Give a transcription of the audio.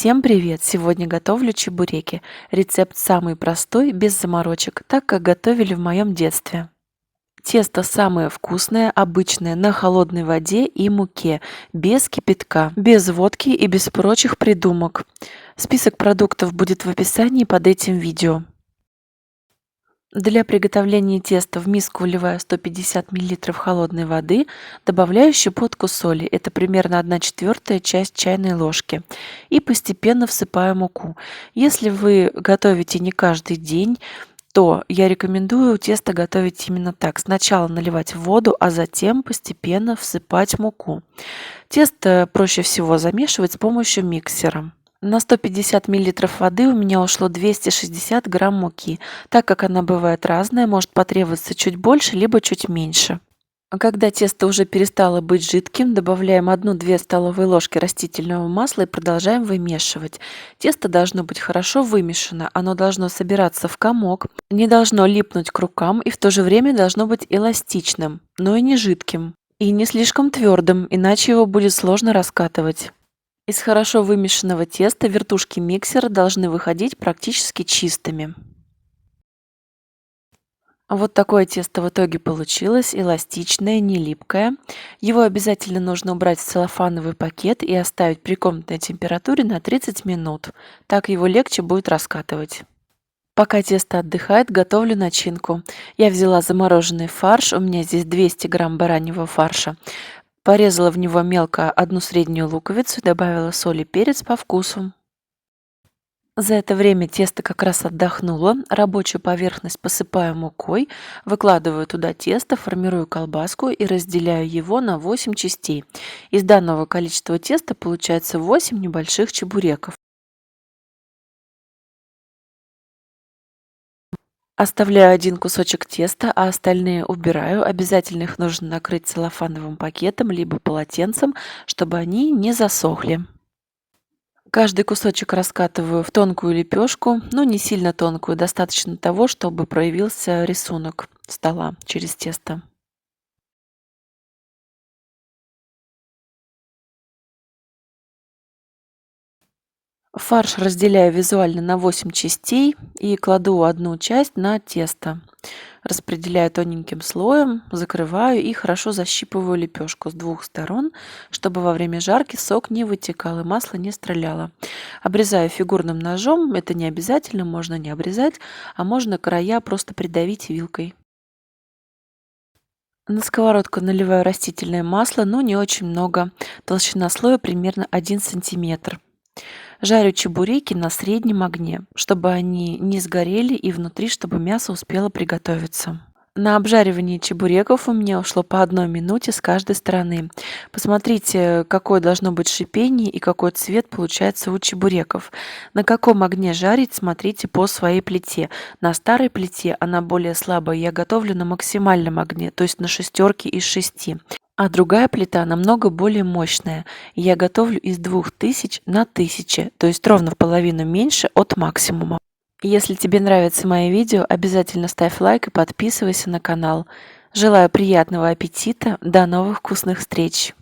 Всем привет! Сегодня готовлю чебуреки. Рецепт самый простой, без заморочек, так как готовили в моем детстве. Тесто самое вкусное, обычное, на холодной воде и муке, без кипятка, без водки и без прочих придумок. Список продуктов будет в описании под этим видео. Для приготовления теста в миску вливаю 150 мл холодной воды, добавляю щепотку соли, это примерно 1/4 часть чайной ложки, и постепенно всыпаю муку. Если вы готовите не каждый день, то я рекомендую тесто готовить именно так. Сначала наливать воду, а затем постепенно всыпать муку. Тесто проще всего замешивать с помощью миксера. На 150 миллилитров воды у меня ушло 260 грамм муки. Так как она бывает разная, может потребоваться чуть больше, либо чуть меньше. А когда тесто уже перестало быть жидким, добавляем 1-2 столовые ложки растительного масла и продолжаем вымешивать. Тесто должно быть хорошо вымешано, оно должно собираться в комок, не должно липнуть к рукам и в то же время должно быть эластичным, но и не жидким. И не слишком твердым, иначе его будет сложно раскатывать. Из хорошо вымешанного теста вертушки миксера должны выходить практически чистыми. Вот такое тесто в итоге получилось, эластичное, не липкое. Его обязательно нужно убрать в целлофановый пакет и оставить при комнатной температуре на 30 минут. Так его легче будет раскатывать. Пока тесто отдыхает, готовлю начинку. Я взяла замороженный фарш, у меня здесь 200 грамм бараньего фарша. Порезала в него мелко 1 среднюю луковицу, добавила соль и перец по вкусу. За это время тесто как раз отдохнуло. Рабочую поверхность посыпаю мукой, выкладываю туда тесто, формирую колбаску и разделяю его на 8 частей. Из данного количества теста получается 8 небольших чебуреков. Оставляю один кусочек теста, а остальные убираю. Обязательно их нужно накрыть целлофановым пакетом либо полотенцем, чтобы они не засохли. Каждый кусочек раскатываю в тонкую лепешку, но не сильно тонкую, достаточно того, чтобы проявился рисунок стола через тесто. Фарш разделяю визуально на 8 частей и кладу одну часть на тесто. Распределяю тоненьким слоем, закрываю и хорошо защипываю лепешку с двух сторон, чтобы во время жарки сок не вытекал и масло не стреляло. Обрезаю фигурным ножом, это не обязательно, можно не обрезать, а можно края просто придавить вилкой. На сковородку наливаю растительное масло, но не очень много. Толщина слоя примерно 1 сантиметр. Жарю чебуреки на среднем огне, чтобы они не сгорели и внутри, чтобы мясо успело приготовиться. На обжаривание чебуреков у меня ушло по 1 минуте с каждой стороны. Посмотрите, какое должно быть шипение и какой цвет получается у чебуреков. На каком огне жарить, смотрите по своей плите. На старой плите она более слабая, я готовлю на максимальном огне, то есть на 6 из 6. А другая плита намного более мощная. Я готовлю из 2000 на 1000, то есть ровно в половину меньше от максимума. Если тебе нравятся мои видео, обязательно ставь лайк и подписывайся на канал. Желаю приятного аппетита, до новых вкусных встреч!